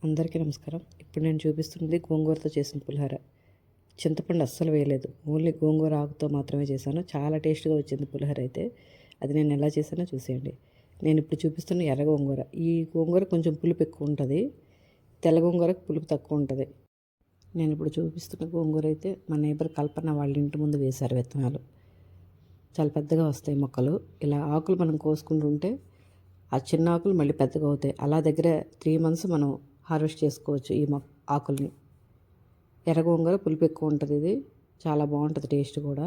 అందరికీ నమస్కారం. ఇప్పుడు నేను చూపిస్తున్నది గోంగూరతో చేసిన పులిహోర. చింతపండు అస్సలు వేయలేదు. ఓన్లీ గోంగూర ఆకుతో మాత్రమే చేశాను. చాలా టేస్ట్‌గా వచ్చింది పులిహోర అయితే. అది నేను ఎలా చేశానో చూసేయండి. నేను ఇప్పుడు చూపిస్తున్న ఎర్ర గోంగూర. ఈ గోంగూర కొంచెం పులుపు ఎక్కువ ఉంటది. తెల్ల గోంగూరకు పులుపు తక్కువ ఉంటది. నేను ఇప్పుడు చూపిస్తున్న గోంగూర అయితే మా నేబర్ కల్పన వాళ్ళ ఇంటి ముందు వేశారు విత్తనాలు. చాలా పెద్దగా వస్తాయి మొక్కలు. ఇలా ఆకులు మనం కోసుకుంటుంటే ఆ చిన్న ఆకులు మళ్ళీ పెద్దగా అవుతాయి. అలా దగ్గర 3 మంత్స్ మనం హార్వెస్ట్ చేసుకోవచ్చు ఈ ఆకుల్ని. ఎర్ర గోంగూర పులుపు ఎక్కువ ఉంటుంది. ఇది చాలా బాగుంటుంది టేస్ట్ కూడా.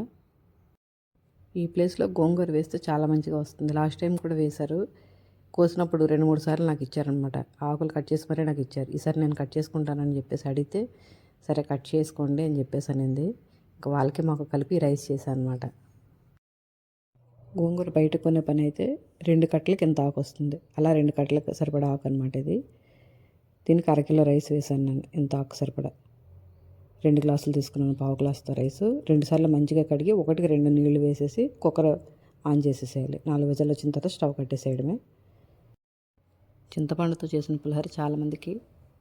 ఈ ప్లేస్లో గోంగూర వేస్తే చాలా మంచిగా వస్తుంది. లాస్ట్ టైం కూడా వేశారు. కోసినప్పుడు 2-3 సార్లు నాకు ఇచ్చారనమాట. ఆకులు కట్ చేసి మరీ నాకు ఇచ్చారు. ఈసారి నేను కట్ చేసుకుంటానని చెప్పేసి అడిగితే సరే కట్ చేసుకోండి అని చెప్పేసి అనింది. ఇంకా వాళ్ళకి మాకు కలిపి రైస్ చేశాను అనమాట. గోంగూర బయట కొనే పని అయితే 2 కట్టలకి ఎంత ఆకు వస్తుంది. అలా 2 కట్టలకు సరిపడా ఆకు అనమాట ఇది. దీనికి అరకిలో రైస్ వేసాను నేను. ఎంత ఆకు సరిపడా 2 గ్లాసులు తీసుకున్నాను. పావు గ్లాసుతో రైస్ 2 సార్లు మంచిగా కడిగి 1కి 2 నీళ్లు వేసేసి కుక్కర్ ఆన్ చేసేసేయాలి. 4 విజిల్లు వచ్చిన తర్వాత స్టవ్ కట్టేసేయడమే. చింతపండుతో చేసిన పులిహోర చాలామందికి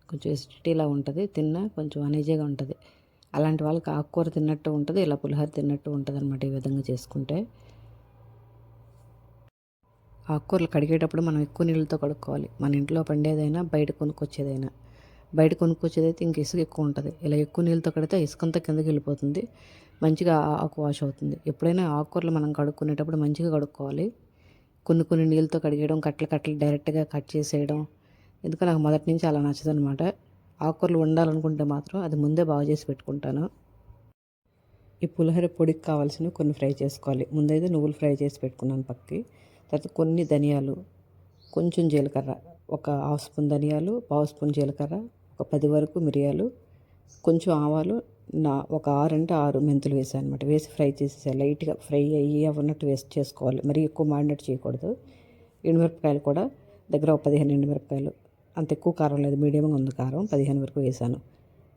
కొంచెం ఎసిడిటీలా ఉంటుంది. తిన్నా కొంచెం అనీజీగా ఉంటుంది. అలాంటి వాళ్ళకి ఆకుకూర తిన్నట్టు ఉంటుంది, ఇలా పులిహోర తిన్నట్టు ఉంటుంది అనమాట ఈ విధంగా చేసుకుంటే. ఆకుకూరలు కడిగేటప్పుడు మనం ఎక్కువ నీళ్ళతో కడుక్కోవాలి. మన ఇంట్లో పండేదైనా బయట కొనుక్కొచ్చేదైనా. బయట కొనుక్కొచ్చేదైతే ఇంక ఇసుక ఎక్కువ ఉంటుంది. ఇలా ఎక్కువ నీళ్ళతో కడితే ఇసుకంతా కిందకి వెళ్ళిపోతుంది. మంచిగా ఆకు వాష్ అవుతుంది. ఎప్పుడైనా ఆకుకూరలు మనం కడుక్కునేటప్పుడు మంచిగా కడుక్కోవాలి. కొన్ని నీళ్ళతో కడిగేయడం, కట్టలు డైరెక్ట్గా కట్ చేసేయడం ఎందుకో నాకు మొదటి నుంచి అలా నచ్చదనమాట. ఆకుకూరలు వండాలనుకుంటే మాత్రం అది ముందే బాగా చేసి పెట్టుకుంటాను. ఈ పులిహోర పొడికి కావాల్సినవి కొన్ని ఫ్రై చేసుకోవాలి. ముందైతే నువ్వులు ఫ్రై చేసి పెట్టుకున్నాను పక్కకి. తర్వాత కొన్ని ధనియాలు, కొంచెం జీలకర్ర, ఒక హాఫ్ స్పూన్ ధనియాలు, పావు స్పూన్ జీలకర్ర, ఒక 10 వరకు మిరియాలు, కొంచెం ఆవాలు, ఒక 6 అంటే 6 మెంతులు వేసాను అనమాట. వేసి ఫ్రై చేసేసాను. లైట్గా ఫ్రై అయ్యి అవన్నట్టు వేస్ట్ చేసుకోవాలి. మరి ఎక్కువ మాడినట్టు చేయకూడదు. ఎండుమిరపకాయలు కూడా దగ్గర ఒక 15 ఎండుమిరపకాయలు. అంత ఎక్కువ కారం లేదు, మీడియంగా ఉంది కారం. 15 వరకు వేసాను.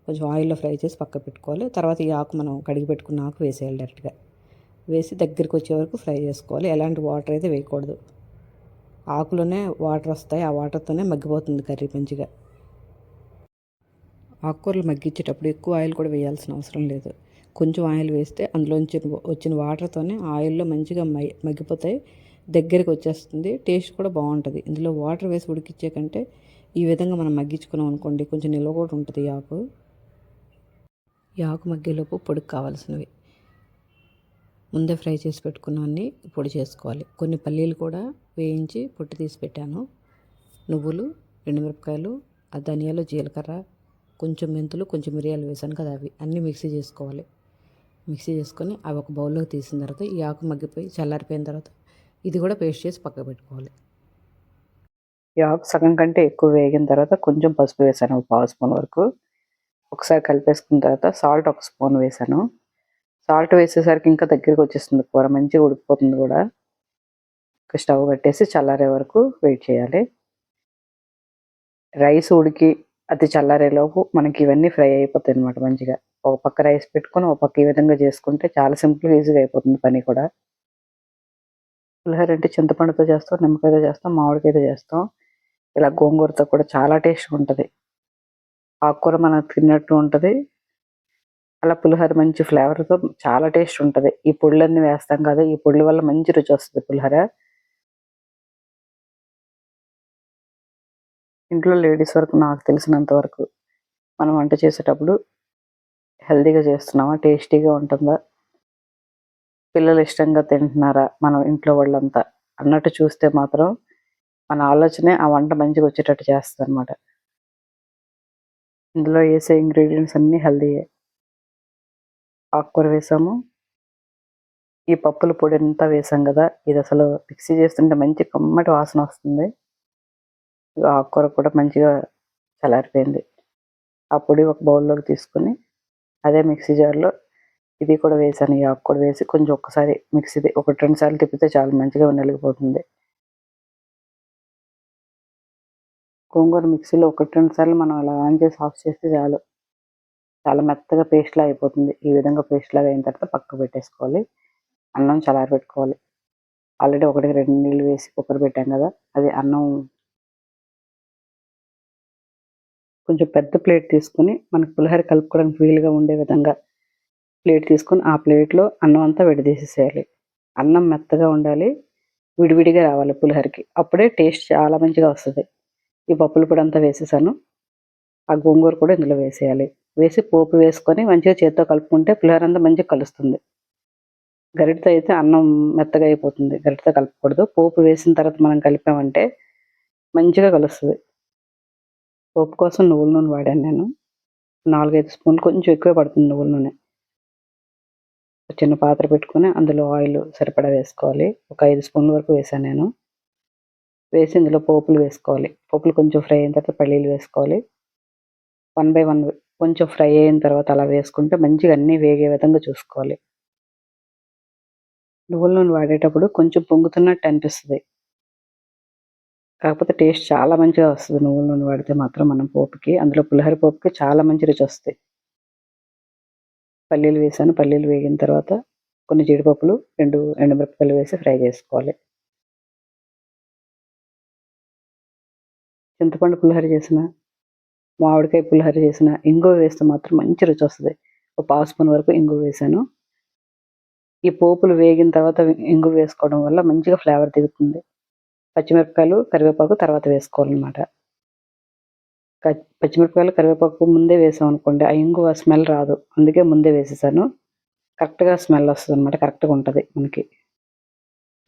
కొంచెం ఆయిల్లో ఫ్రై చేసి పక్క పెట్టుకోవాలి. తర్వాత ఈ ఆకు మనం కడిగి పెట్టుకున్న ఆకు వేసేయాలి డైరెక్ట్గా. వేసి దగ్గరికి వచ్చే వరకు ఫ్రై చేసుకోవాలి. ఎలాంటి వాటర్ అయితే వేయకూడదు. ఆకులోనే వాటర్ వస్తాయి. ఆ వాటర్తోనే మగ్గిపోతుంది కర్రీ మంచిగా. ఆకుకూరలు మగ్గించేటప్పుడు ఎక్కువ ఆయిల్ కూడా వేయాల్సిన అవసరం లేదు. కొంచెం ఆయిల్ వేస్తే అందులోంచి వచ్చిన వాటర్తోనే ఆయిల్లో మంచిగా మగ్గిపోతాయి. దగ్గరికి వచ్చేస్తుంది. టేస్ట్ కూడా బాగుంటుంది. ఇందులో వాటర్ వేసి ఉడికిచ్చే కంటే ఈ విధంగా మనం మగ్గించుకున్నాం అనుకోండి, కొంచెం నిల్వ కూడా ఉంటుంది ఈ ఆకు. ఈ ఆకు మగ్గేలోపు పొడికి కావాల్సినవి ముందే ఫ్రై చేసి పెట్టుకున్నవన్నీ పొడి చేసుకోవాలి. కొన్ని పల్లీలు కూడా వేయించి పొట్టు తీసి పెట్టాను. నువ్వులు, ఎండుమిరపకాయలు, ధనియాలు, జీలకర్ర, కొంచెం మెంతులు, కొంచెం మిరియాలు వేసాను కదా, అవి అన్నీ మిక్సీ చేసుకోవాలి. మిక్సీ చేసుకొని అవి ఒక బౌల్లోకి తీసిన తర్వాత ఈ ఆకు మగ్గిపోయి చల్లారిపోయిన తర్వాత ఇది కూడా పేస్ట్ చేసి పక్కకు పెట్టుకోవాలి. ఈ ఆకు సగం కంటే ఎక్కువ వేగిన తర్వాత కొంచెం పసుపు వేసాను, ఒక పావు స్పూన్ వరకు. ఒకసారి కలిపేసుకున్న తర్వాత సాల్ట్ ఒక స్పూన్ వేసాను. సాల్ట్ వేసేసరికి ఇంకా దగ్గరికి వచ్చేస్తుంది కూర, మంచిగా ఉడికిపోతుంది కూడా. స్టవ్ కట్టేసి చల్లారే వరకు వెయిట్ చేయాలి. రైస్ ఉడికి అది చల్లారేలోపు మనకి ఇవన్నీ ఫ్రై అయిపోతాయి అనమాట మంచిగా. ఒక పక్క రైస్ పెట్టుకొని ఒక పక్క ఈ విధంగా చేసుకుంటే చాలా సింపుల్గా ఈజీగా అయిపోతుంది పని కూడా. పులిహోర అంటే చింతపండుతో చేస్తాం, నిమ్మకాయతో చేస్తాం, మామిడికాయతో చేస్తాం. ఇలా గోంగూరతో కూడా చాలా టేస్ట్గా ఉంటుంది. ఆకుకూర మనం తిన్నట్టు ఉంటుంది. అలా పులిహోర మంచి ఫ్లేవర్తో చాలా టేస్ట్ ఉంటుంది. ఈ పొడులన్నీ వేస్తాం కదా, ఈ పొడుల వల్ల మంచి రుచి వస్తుంది పులిహోర. ఇంట్లో లేడీస్ వరకు నాకు తెలిసినంత వరకు మనం వంట చేసేటప్పుడు హెల్తీగా చేస్తున్నామా, టేస్టీగా ఉంటుందా, పిల్లలు ఇష్టంగా తింటున్నారా మనం ఇంట్లో వాళ్ళంతా అన్నట్టు చూస్తే మాత్రం మన ఆలోచనే ఆ వంట మంచిగా వచ్చేటట్టు చేస్తుంది అనమాట. ఇందులో వేసే ఇంగ్రీడియంట్స్ అన్నీ హెల్తీయే. ఆకుకూర వేసాము, ఈ పప్పుల పొడి అంతా వేసాం కదా, ఇది అసలు మిక్సీ చేస్తుంటే మంచి కమ్మటి వాసన వస్తుంది. ఆకుకూర కూడా మంచిగా చల్లారిపోయింది. ఆ పొడి ఒక బౌల్లోకి తీసుకొని అదే మిక్సీ జార్లో ఇది కూడా వేసాను. ఈ ఆకు కూడా వేసి కొంచెం ఒక్కసారి మిక్సీ 1-2 సార్లు తిప్పితే చాలా మంచిగా నలిగిపోతుంది. గోంగూర మిక్సీలో 1-2 సార్లు మనం అలా ఆన్ చేసి ఆఫ్ చేస్తే చాలు, చాలా మెత్తగా పేస్ట్లా అయిపోతుంది. ఈ విధంగా పేస్ట్లాగా అయిన తర్వాత పక్కకు పెట్టేసుకోవాలి. అన్నం చల్లారి పెట్టుకోవాలి. ఆల్రెడీ 1-2 నీళ్ళు వేసి కుక్కర్ పెట్టాం కదా, అది అన్నం కొంచెం పెద్ద ప్లేట్ తీసుకొని మనకు పులిహోర కలుపుకోవడానికి వీలుగా ఉండే విధంగా ప్లేట్ తీసుకొని ఆ ప్లేట్లో అన్నం అంతా విడదీసేసేయాలి. అన్నం మెత్తగా ఉండాలి, విడివిడిగా రావాలి పులిహోరకి. అప్పుడే టేస్ట్ చాలా మంచిగా వస్తది. ఈ పప్పుల పొడి అంతా వేసేసాను. ఆ గోంగూర కూడా ఇందులో వేసేయాలి. వేసి పోపు వేసుకొని మంచిగా చేత్తో కలుపుకుంటే పులిహోర అంతా మంచిగా కలుస్తుంది. గరిటెతో అయితే అన్నం మెత్తగా అయిపోతుంది. గరిటెతో కలపకూడదు. పోపు వేసిన తర్వాత మనం కలిపామంటే మంచిగా కలుస్తది. పోపు కోసం నువ్వుల నూనె వాడాను నేను. 4, 5 స్పూన్లు కొంచెం ఎక్కువే పడుతుంది నువ్వుల నూనె. చిన్న పాత్ర పెట్టుకొని అందులో ఆయిల్ సరిపడా వేసుకోవాలి. ఒక 5 స్పూన్ల వరకు వేశాను నేను. వేసి ఇందులో పోపులు వేసుకోవాలి. పోపులు కొంచెం ఫ్రై అయిన తర్వాత పల్లీలు వేసుకోవాలి. 1 బై 1 కొంచెం ఫ్రై అయిన తర్వాత అలా వేసుకుంటే మంచిగా అన్నీ వేగే విధంగా చూసుకోవాలి. నువ్వుల నూనె వాడేటప్పుడు కొంచెం పొంగుతున్నట్టు అనిపిస్తది. కాకపోతే టేస్ట్ చాలా మంచిగా వస్తది నువ్వుల నూనె వాడితే మాత్రం మనం పోపుకి. అందులో పులిహోర పోపుకి చాలా మంచి రుచొస్తాయి. పల్లీలు వేశాను. పల్లీలు వేగిన తర్వాత కొన్ని జీడిపప్పులు, 2 ఎండుమిరపకాయలు వేసి ఫ్రై చేసుకోవాలి. చింతపండు పులిహోర చేసిన, మామిడికాయ పులిహోర చేసిన ఇంగువ వేస్తే మాత్రం మంచి రుచొస్తది. ఒక పావు స్పూన్ వరకు ఇంగువ వేశాను. ఈ పోపులు వేగిన తర్వాత ఇంగువ వేసుకోవడం వల్ల మంచిగా ఫ్లేవర్ దిగుతుంది. పచ్చిమిరపకాయలు, కరివేపాకు తర్వాత వేసుకోవాలనమాట. పచ్చిమిరపకాయలు, కరివేపాకు ముందే వేసామనుకోండి ఆ ఇంగువ స్మెల్ రాదు. అందుకే ముందే వేసేసాను. కరెక్ట్‌గా స్మెల్ వస్తదనమాట. కరెక్ట్‌గా ఉంటది మనకి.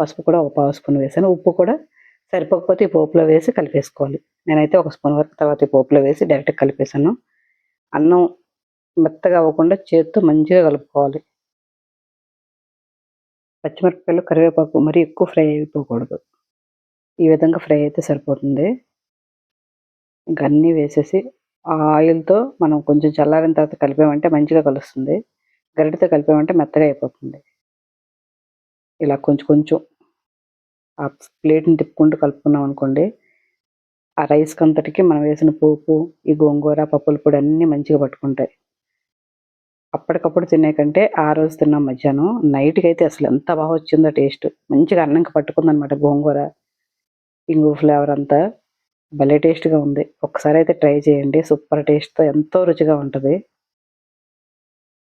పసుపు కూడా ఒక పావు స్పూన్ వేసాను. ఉప్పు కూడా సరిపోకపోతే ఈ పోపులో వేసి కలిపేసుకోవాలి. నేనైతే ఒక స్పూన్ వరకు తర్వాత ఈ పోపులో వేసి డైరెక్ట్‌గా కలిపేసాను. అన్నం మెత్తగా అవ్వకుండా చేత్తో మంచిగా కలుపుకోవాలి. పచ్చిమిరపకాయలు, కరివేపాకు మరీ ఎక్కువ ఫ్రై అయిపోకూడదు. ఈ విధంగా ఫ్రై అయితే సరిపోతుంది. ఇంక అన్నీ వేసేసి ఆ ఆయిల్‌తో మనం కొంచెం చల్లారిన తర్వాత కలిపామంటే మంచిగా కలుస్తుంది. గరిటెతో కలిపామంటే మెత్తగా అయిపోతుంది. ఇలా కొంచెం కొంచెం ఆ ప్లేట్‌ని తిప్పుకుంటూ కలుపుకున్నామనుకోండి, ఆ రైస్‌కంతటికి మనం వేసిన పోపు, ఈ గోంగూర, పప్పుల పొడి అన్నీ మంచిగా పట్టుకుంటాయి. అప్పటికప్పుడు తినే కంటే ఆ రోజు తిన్నాం మధ్యాహ్నం. నైట్‌కైతే అసలు ఎంత బాగా వచ్చిందో టేస్ట్. మంచిగా అన్నంకి పట్టుకుందనమాట గోంగూర, ఇంగువ ఫ్లేవర్ అంతా. భలే టేస్ట్‌గా ఉంది. ఒక్కసారైతే ట్రై చేయండి. సూపర్ టేస్ట్‌తో ఎంతో రుచిగా ఉంటది.